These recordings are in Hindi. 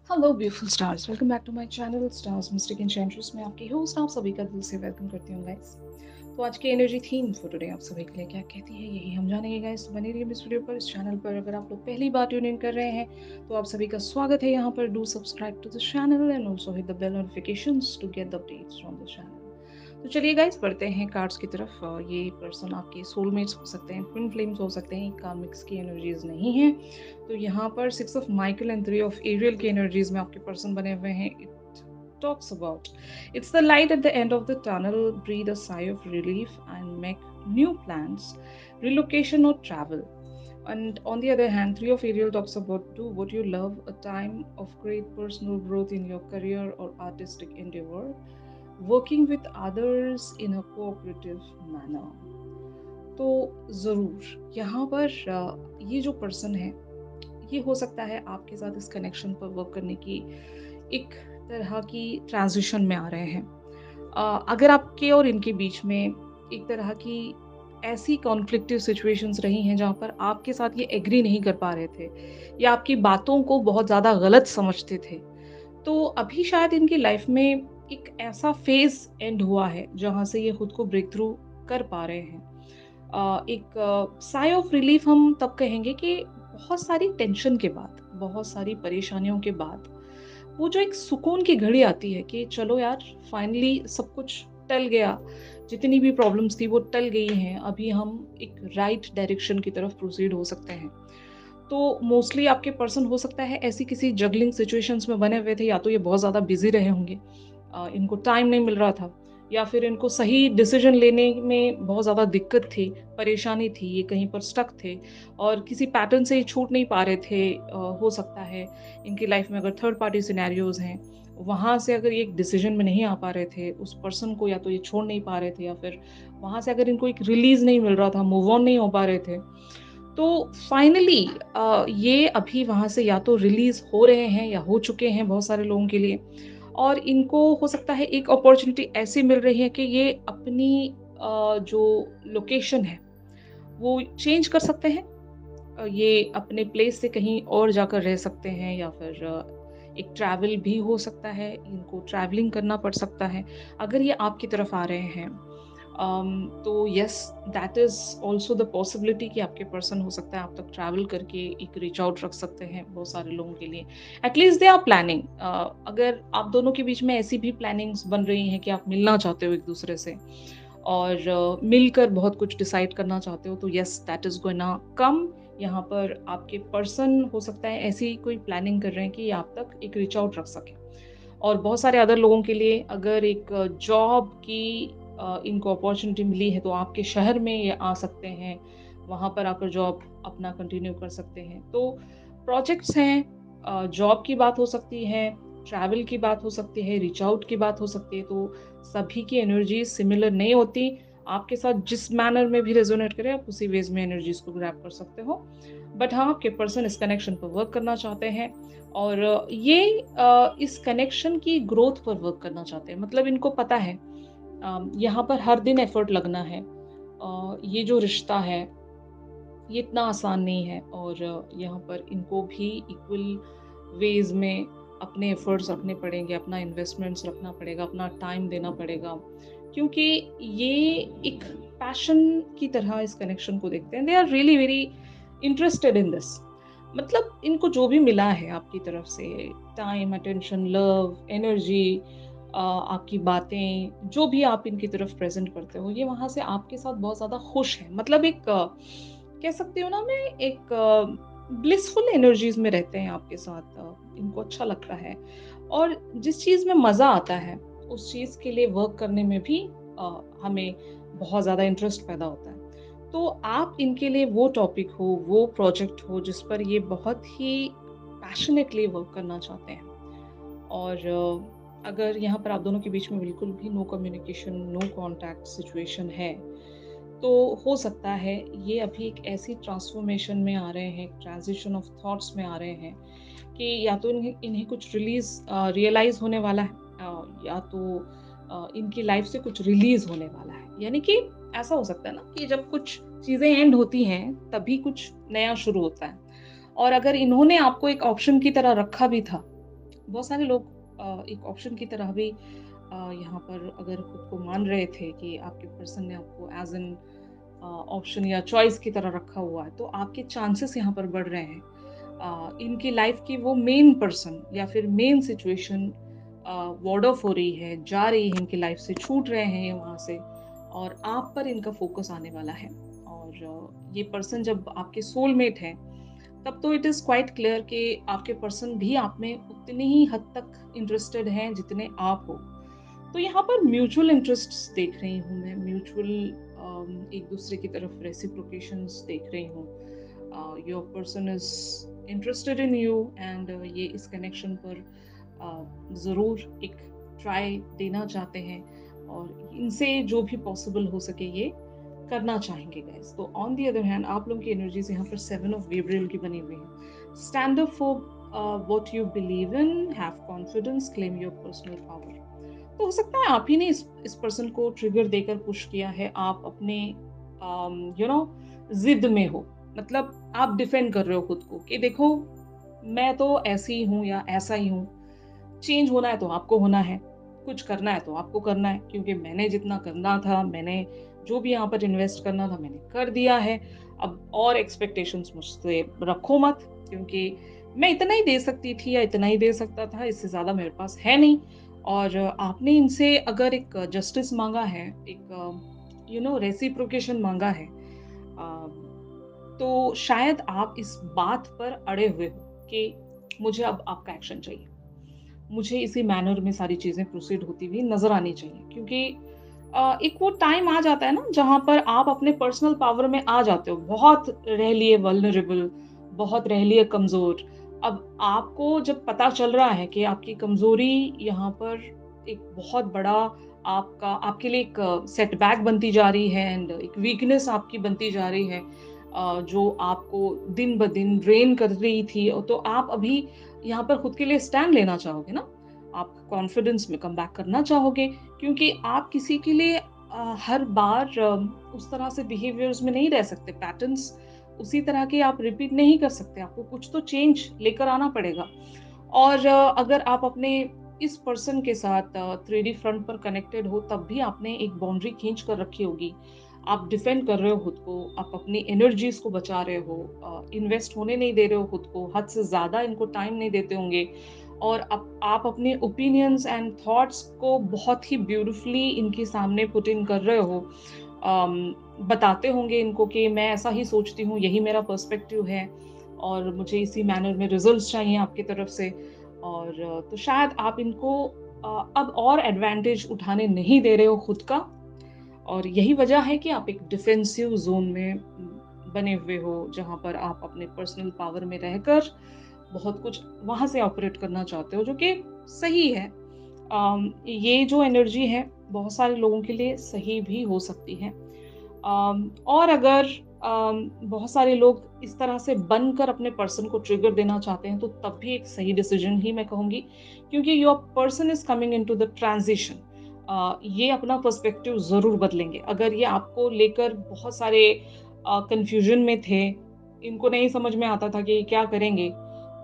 Hello beautiful stars, welcome back to my channel stars mystic enchantress में आपकी होस्ट आप सभी का दिल से वेलकम करती हूँ गाइस। तो आज की एनर्जी थीम फॉर टुडे आप सभी के लिए क्या कहती है यही हम जानेंगे गाइस। तो बने रहिए इस वीडियो पर। इस चैनल पर अगर आप लोग पहली बार ट्यून इन कर रहे हैं तो आप सभी का स्वागत है यहाँ पर। Do subscribe to the channel and also hit the bell notifications to get the updates from the channel. तो चलिए गाइस बढ़ते हैं कार्ड्स की तरफ। ये पर्सन आपके सोलमेट्स हो सकते हैं, ट्विन फ्लेम्स हो सकते हैं, कार्मिक्स की एनर्जीज नहीं है। तो यहाँ पर 6 of Michael and 3 of Ariel की एनर्जीज में आपके पर्सन बने हुए हैं। It talks about it's the light at the end of the tunnel. Breathe a sigh of relief and make new plans, relocation or travel. And on the other hand, 3 of Ariel talks about do what you love, a time of great personal growth in your career or artistic endeavor, working with others in a cooperative manner. तो ज़रूर यहाँ पर ये जो पर्सन है, ये हो सकता है आपके साथ इस कनेक्शन पर वर्क करने की एक तरह की ट्रांजिशन में आ रहे हैं। अगर आपके और इनके बीच में एक तरह की ऐसी कॉन्फ्लिक्टिव सिचुएशंस रही हैं जहाँ पर आपके साथ ये एग्री नहीं कर पा रहे थे या आपकी बातों को बहुत ज़्यादा गलत समझते थे, तो अभी शायद इनकी लाइफ में एक ऐसा फेज एंड हुआ है जहाँ से ये खुद को ब्रेक थ्रू कर पा रहे हैं। एक साई ऑफ रिलीफ हम तब कहेंगे कि बहुत सारी टेंशन के बाद, बहुत सारी परेशानियों के बाद वो जो एक सुकून की घड़ी आती है कि चलो यार फाइनली सब कुछ टल गया, जितनी भी प्रॉब्लम्स थी वो टल गई हैं, अभी हम एक राइट डायरेक्शन की तरफ प्रोसीड हो सकते हैं। तो मोस्टली आपके पर्सन हो सकता है ऐसी किसी जगलिंग सिचुएशंस में बने हुए थे, या तो ये बहुत ज़्यादा बिजी रहे होंगे, इनको टाइम नहीं मिल रहा था, या फिर इनको सही डिसीजन लेने में बहुत ज़्यादा दिक्कत थी, परेशानी थी, ये कहीं पर स्टक थे और किसी पैटर्न से ये छूट नहीं पा रहे थे। हो सकता है इनकी लाइफ में अगर थर्ड पार्टी सिनेरियोज हैं, वहाँ से अगर ये एक डिसीजन में नहीं आ पा रहे थे उस पर्सन को, या तो ये छोड़ नहीं पा रहे थे, या फिर वहाँ से अगर इनको एक रिलीज नहीं मिल रहा था, मूव ऑन नहीं हो पा रहे थे, तो फाइनली ये अभी वहाँ से या तो रिलीज हो रहे हैं या हो चुके हैं बहुत सारे लोगों के लिए। और इनको हो सकता है एक अपॉर्चुनिटी ऐसी मिल रही है कि ये अपनी जो लोकेशन है वो चेंज कर सकते हैं। ये अपने प्लेस से कहीं और जाकर रह सकते हैं, या फिर एक ट्रैवल भी हो सकता है, इनको ट्रैवलिंग करना पड़ सकता है अगर ये आपकी तरफ आ रहे हैं। तो yes, that is also the possibility कि आपके पर्सन हो सकता है आप तक ट्रैवल करके एक रीच आउट रख सकते हैं बहुत सारे लोगों के लिए। At least they are planning. अगर आप दोनों के बीच में ऐसी भी प्लानिंग्स बन रही हैं कि आप मिलना चाहते हो एक दूसरे से और मिलकर बहुत कुछ डिसाइड करना चाहते हो, तो यस दैट इज गोइंग कम। यहाँ पर आपके पर्सन हो सकता है ऐसी कोई प्लानिंग कर रहे हैं कि ये आप तक एक रीच आउट रख सके। और बहुत सारे अदर लोगों के लिए अगर एक जॉब की इनको अपॉर्चुनिटी मिली है तो आपके शहर में ये आ सकते हैं, वहाँ पर आकर जॉब अपना कंटिन्यू कर सकते हैं। तो प्रोजेक्ट्स हैं, जॉब की बात हो सकती है, ट्रैवल की बात हो सकती है, रीच आउट की बात हो सकती है। तो सभी की एनर्जी सिमिलर नहीं होती। आपके साथ जिस मैनर में भी रेजोनेट करे आप उसी वेज में एनर्जीज को ग्रैब कर सकते हो। बट हाँ, आपके पर्सन इस कनेक्शन पर वर्क करना चाहते हैं और ये इस कनेक्शन की ग्रोथ पर वर्क करना चाहते हैं। मतलब इनको पता है यहाँ पर हर दिन एफर्ट लगना है। ये जो रिश्ता है ये इतना आसान नहीं है, और यहाँ पर इनको भी इक्वल वेज में अपने एफर्ट्स रखने पड़ेंगे, अपना इन्वेस्टमेंट्स रखना पड़ेगा, अपना टाइम देना पड़ेगा, क्योंकि ये एक पैशन की तरह इस कनेक्शन को देखते हैं। They are really very interested in this. मतलब इनको जो भी मिला है आपकी तरफ से, टाइम, अटेंशन, लव, एनर्जी, आपकी बातें, जो भी आप इनकी तरफ प्रेजेंट करते हो, ये वहाँ से आपके साथ बहुत ज़्यादा खुश है। मतलब एक कह सकती हूँ ना मैं, एक ब्लिसफुल एनर्जीज में रहते हैं आपके साथ। इनको अच्छा लगता है और जिस चीज़ में मज़ा आता है उस चीज़ के लिए वर्क करने में भी हमें बहुत ज़्यादा इंटरेस्ट पैदा होता है। तो आप इनके लिए वो टॉपिक हो, वो प्रोजेक्ट हो जिस पर ये बहुत ही पैशनेटली वर्क करना चाहते हैं। और अगर यहाँ पर आप दोनों के बीच में बिल्कुल भी no communication, no contact situation है, तो हो सकता है ये अभी एक ऐसी ट्रांसफॉर्मेशन में आ रहे हैं, ट्रांजिशन ऑफ थॉट्स में आ रहे हैं कि या तो इन्हें कुछ रियलाइज होने वाला है, या तो इनकी लाइफ से कुछ रिलीज होने वाला है। यानी कि ऐसा हो सकता है ना कि जब कुछ चीजें एंड होती हैं तभी कुछ नया शुरू होता है। और अगर इन्होंने आपको एक ऑप्शन की तरह रखा भी था बहुत सारे लोग एक ऑप्शन की तरह भी यहाँ पर अगर खुद को मान रहे थे कि आपके पर्सन ने आपको एज़ एन ऑप्शन या चॉइस की तरह रखा हुआ है, तो आपके चांसेस यहाँ पर बढ़ रहे हैं। इनकी लाइफ की वो मेन पर्सन या फिर मेन सिचुएशन वार्ड ऑफ हो रही है, जा रही है इनकी लाइफ से, छूट रहे हैं ये वहाँ से और आप पर इनका फोकस आने वाला है। और ये पर्सन जब आपके सोलमेट हैं, तब तो इट इज़ क्वाइट क्लियर कि आपके पर्सन भी आप में उतनी ही हद तक इंटरेस्टेड हैं जितने आप हो। तो यहाँ पर म्यूचुअल इंटरेस्ट्स देख रही हूँ मैं, म्यूचुअल एक दूसरे की तरफ रेसिप्रोकेशंस देख रही हूँ। Your person is interested in you and ये इस कनेक्शन पर ज़रूर एक ट्राई देना चाहते हैं और इनसे जो भी पॉसिबल हो सके ये करना चाहेंगे गाइस। तो ऑन दी अदर हैंड आप लोगों की एनर्जीज यहाँ पर 7 ऑफ गेब्रियल की बनी हुई है। Stand up for what you believe in, have confidence, claim your personal power. तो हो सकता है आप ही ने इस पर्सन को ट्रिगर देकर पुश किया है। आप अपने जिद में हो, मतलब आप डिफेंड कर रहे हो खुद को कि देखो मैं तो ऐसी ही हूँ या ऐसा ही हूँ, चेंज होना है तो आपको होना है, कुछ करना है तो आपको करना है, क्योंकि मैंने जितना करना था, मैंने जो भी यहाँ पर इन्वेस्ट करना था मैंने कर दिया है। अब और एक्सपेक्टेशंस मुझसे रखो मत, क्योंकि मैं इतना ही दे सकती थी या इतना ही दे सकता था, इससे ज़्यादा मेरे पास है नहीं। और आपने इनसे अगर एक जस्टिस माँगा है, एक रेसिप्रोकेशन माँगा है, तो शायद आप इस बात पर अड़े हुए हो कि मुझे अब आपका एक्शन चाहिए। मुझे इसी मैनर में सारी चीज़ें प्रोसीड होती हुई नज़र आनी चाहिए, क्योंकि एक वो टाइम आ जाता है ना जहाँ पर आप अपने पर्सनल पावर में आ जाते हो। बहुत रह लिए वल्नरेबल, बहुत रह लिए कमज़ोर। अब आपको जब पता चल रहा है कि आपकी कमज़ोरी यहाँ पर एक बहुत बड़ा आपका आपके लिए एक सेटबैक बनती जा रही है एंड एक वीकनेस आपकी बनती जा रही है, जो आपको दिन-ब-दिन ड्रेन कर रही थी, तो आप अभी यहाँ पर खुद के लिए स्टैंड लेना चाहोगे ना, आप कॉन्फिडेंस में कम बैक करना चाहोगे, क्योंकि आप किसी के लिए हर बार उस तरह से बिहेवियर्स में नहीं रह सकते, पैटर्न्स उसी तरह के आप रिपीट नहीं कर सकते, आपको कुछ तो चेंज लेकर आना पड़ेगा। और अगर आप अपने इस पर्सन के साथ 3D फ्रंट पर कनेक्टेड हो, तब भी आपने एक बाउंड्री खींच कर रखी होगी। आप डिफेंड कर रहे हो खुद को, आप अपनी एनर्जीज़ को बचा रहे हो, इन्वेस्ट होने नहीं दे रहे हो खुद को, हद से ज़्यादा इनको टाइम नहीं देते होंगे और आप अपने ओपिनियंस एंड थॉट्स को बहुत ही ब्यूटीफुली इनके सामने पुट इन कर रहे हो। बताते होंगे इनको कि मैं ऐसा ही सोचती हूँ, यही मेरा पर्सपेक्टिव है और मुझे इसी मैनर में रिजल्ट्स चाहिए आपकी तरफ से। और तो शायद आप इनको अब और एडवांटेज उठाने नहीं दे रहे हो खुद का, और यही वजह है कि आप एक डिफेंसिव ज़ोन में बने हुए हो, जहाँ पर आप अपने पर्सनल पावर में रहकर बहुत कुछ वहाँ से ऑपरेट करना चाहते हो, जो कि सही है। ये जो एनर्जी है, बहुत सारे लोगों के लिए सही भी हो सकती है। और अगर बहुत सारे लोग इस तरह से बनकर अपने पर्सन को ट्रिगर देना चाहते हैं, तो तब भी एक सही डिसीजन ही मैं कहूँगी, क्योंकि your person is coming into the transition. ये अपना पर्सपेक्टिव ज़रूर बदलेंगे। अगर ये आपको लेकर बहुत सारे कन्फ्यूज़न में थे, इनको नहीं समझ में आता था कि ये क्या करेंगे,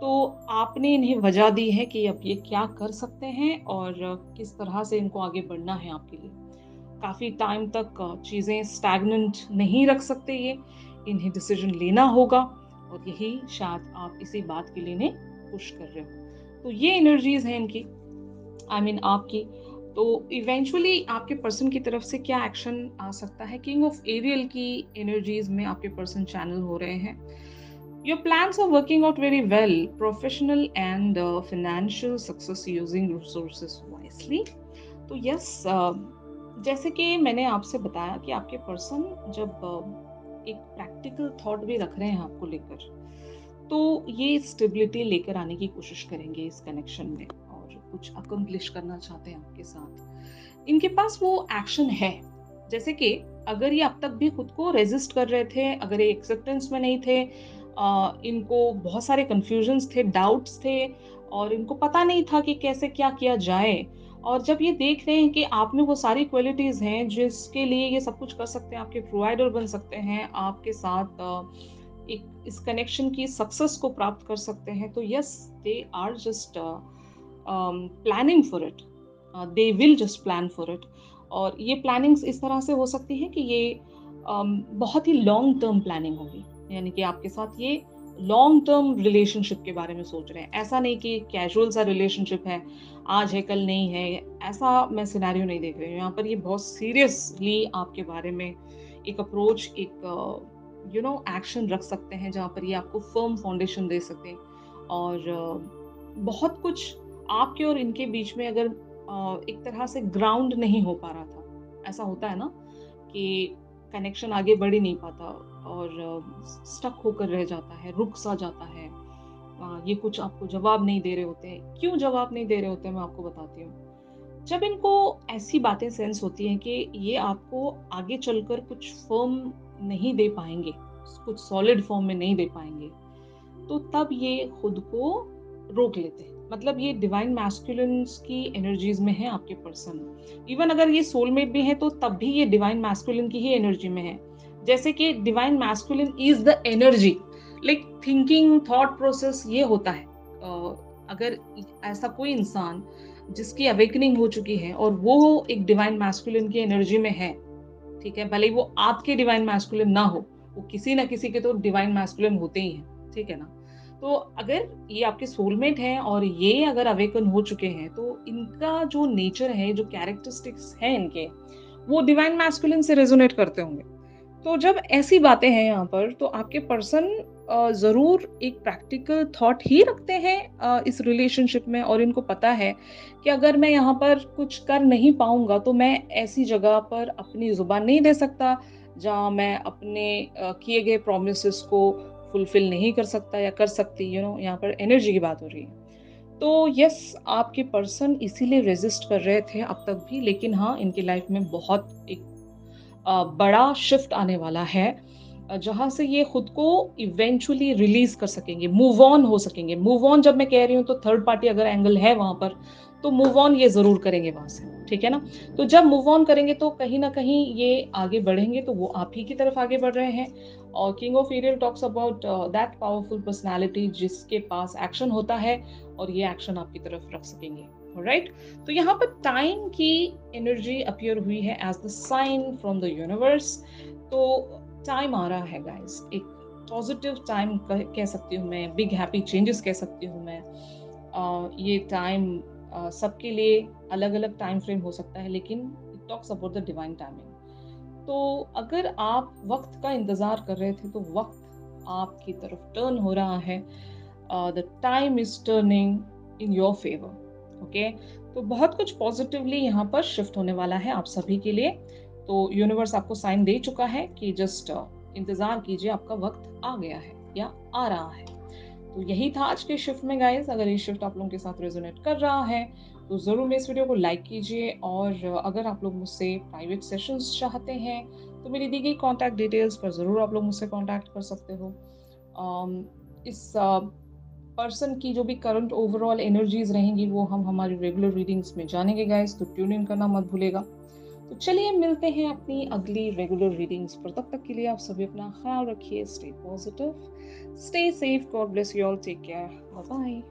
तो आपने इन्हें वजह दी है कि अब ये क्या कर सकते हैं और किस तरह से इनको आगे बढ़ना है आपके लिए। काफ़ी टाइम तक चीज़ें स्टैग्नेंट नहीं रख सकते ये, इन्हें डिसीज़न लेना होगा और यही शायद आप इसी बात के लिए इन्हें पुश कर रहे हो। तो ये एनर्जीज़ हैं इनकी, आपकी। तो इवेंचुअली आपके पर्सन की तरफ से क्या एक्शन आ सकता है? किंग ऑफ एरियल की एनर्जीज़ में आपके पर्सन चैनल हो रहे हैं। Your plans are working out very well, professional and financial success using resources wisely. तो यस, जैसे कि मैंने आपसे बताया कि आपके पर्सन जब एक प्रैक्टिकल थॉट भी रख रहे हैं आपको लेकर, तो ये स्टेबिलिटी लेकर आने की कोशिश करेंगे इस कनेक्शन में और कुछ अकम्प्लिश करना चाहते हैं आपके साथ। इनके पास वो एक्शन है, जैसे कि अगर ये अब तक भी खुद को रेजिस्ट कर रहे थे, अगर ये एक्सेप्टेंस में नहीं थे, इनको बहुत सारे कन्फ्यूजन्स थे, डाउट्स थे और इनको पता नहीं था कि कैसे क्या किया जाए, और जब ये देख रहे हैं कि आप में वो सारी क्वालिटीज़ हैं जिसके लिए ये सब कुछ कर सकते हैं, आपके प्रोवाइडर बन सकते हैं, आपके साथ एक इस कनेक्शन की सक्सेस को प्राप्त कर सकते हैं, तो yes, they are just planning for it, they will just plan for it. और ये प्लानिंग्स इस तरह से हो सकती है कि ये बहुत ही लॉन्ग टर्म प्लानिंग होगी, यानी कि आपके साथ ये लॉन्ग टर्म रिलेशनशिप के बारे में सोच रहे हैं। ऐसा नहीं कि कैजुअल सा रिलेशनशिप है, आज है कल नहीं है, ऐसा मैं सिनेरियो नहीं देख रही हूँ। यहाँ पर ये बहुत सीरियसली आपके बारे में एक अप्रोच, एक एक्शन रख सकते हैं, जहाँ पर ये आपको फर्म फाउंडेशन दे सकते हैं। और बहुत कुछ आपके और इनके बीच में अगर एक तरह से ग्राउंड नहीं हो पा रहा था, ऐसा होता है ना कि कनेक्शन आगे बढ़ ही नहीं पाता और स्टक होकर रह जाता है, रुक सा जाता है। ये कुछ आपको जवाब नहीं दे रहे होते हैं। क्यों जवाब नहीं दे रहे होते हैं, मैं आपको बताती हूँ। जब इनको ऐसी बातें सेंस होती हैं कि ये आपको आगे चलकर कुछ फर्म नहीं दे पाएंगे, कुछ सॉलिड फॉर्म में नहीं दे पाएंगे, तो तब ये खुद को रोक लेते हैं। मतलब ये डिवाइन मैस्कुलिन्स की एनर्जीज में है आपके पर्सन। इवन अगर ये सोलमेट भी है तो तब भी ये डिवाइन मैस्कुलिन की ही एनर्जी में है। जैसे कि divine masculine is the energy, like thinking, thought process ये होता है। अगर ऐसा कोई इंसान जिसकी अवेकनिंग हो चुकी है और वो एक डिवाइन मैस्कुलिन की एनर्जी में है, ठीक है, भले ही वो आपके डिवाइन मैस्कुलिन ना हो, वो किसी ना किसी के तो डिवाइन मैस्कुलिन होते ही हैं, ठीक है ना। तो अगर ये आपके सोलमेट हैं और ये अगर अवेकन हो चुके हैं, तो इनका जो नेचर है, जो कैरेक्टरिस्टिक्स हैं इनके, वो डिवाइन मैस्कुलिन से रेजोनेट करते होंगे। तो जब ऐसी बातें हैं यहाँ पर, तो आपके पर्सन ज़रूर एक प्रैक्टिकल थॉट ही रखते हैं इस रिलेशनशिप में, और इनको पता है कि अगर मैं यहाँ पर कुछ कर नहीं पाऊंगा तो मैं ऐसी जगह पर अपनी जुबान नहीं दे सकता जहाँ मैं अपने किए गए प्रोमिसेस को फुलफिल नहीं कर सकता या कर सकती। यहाँ पर एनर्जी की बात हो रही है। तो यस, आपके पर्सन इसीलिए रेजिस्ट कर रहे थे अब तक भी, लेकिन हाँ, इनकी लाइफ में बहुत एक बड़ा शिफ्ट आने वाला है, जहाँ से ये खुद को इवेंचुअली रिलीज कर सकेंगे, मूव ऑन हो सकेंगे। मूव ऑन जब मैं कह रही हूँ तो थर्ड पार्टी अगर एंगल है वहां पर, तो मूव ऑन ये जरूर करेंगे वहां से, ठीक है ना। तो जब मूव ऑन करेंगे तो कहीं ना कहीं ये आगे बढ़ेंगे, तो वो आप ही की तरफ आगे बढ़ रहे हैं। और king of Ariel talks about that powerful personality जिसके पास एक्शन होता है और ये एक्शन आपकी तरफ रख सकेंगे, राइट। तो यहाँ पर टाइम की एनर्जी अपीयर हुई है as the sign from the universe. तो टाइम आ रहा है गाइस, एक पॉजिटिव टाइम कह सकती हूँ मैं, बिग हैप्पी चेंजेस कह सकती हूँ मैं। ये टाइम सबके लिए अलग अलग टाइम फ्रेम हो सकता है, लेकिन it talks about the divine timing. तो अगर आप वक्त का इंतजार कर रहे थे, तो वक्त आपकी तरफ टर्न हो रहा है। The time is turning in your favour, okay. तो बहुत कुछ पॉजिटिवली यहाँ पर शिफ्ट होने वाला है आप सभी के लिए। तो यूनिवर्स आपको साइन दे चुका है कि जस्ट इंतजार कीजिए, आपका वक्त आ गया है या आ रहा है। तो यही था आज के शिफ्ट में गाइस। अगर ये शिफ्ट आप लोगों के साथ रेजोनेट कर रहा है तो ज़रूर मेरे इस वीडियो को लाइक कीजिए। और अगर आप लोग मुझसे प्राइवेट सेशंस चाहते हैं तो मेरी दी गई कॉन्टैक्ट डिटेल्स पर ज़रूर आप लोग मुझसे कॉन्टैक्ट कर सकते हो। इस पर्सन की जो भी करंट ओवरऑल एनर्जीज रहेंगी वो हम हमारी रेगुलर रीडिंग्स में जानेंगे गाइस, तो ट्यून इन करना मत भूलेगा। तो चलिए मिलते हैं अपनी अगली रेगुलर रीडिंग्स पर। तब तक के लिए आप सभी अपना ख्याल रखिए, stay positive, stay safe, God bless you all, take care, bye bye.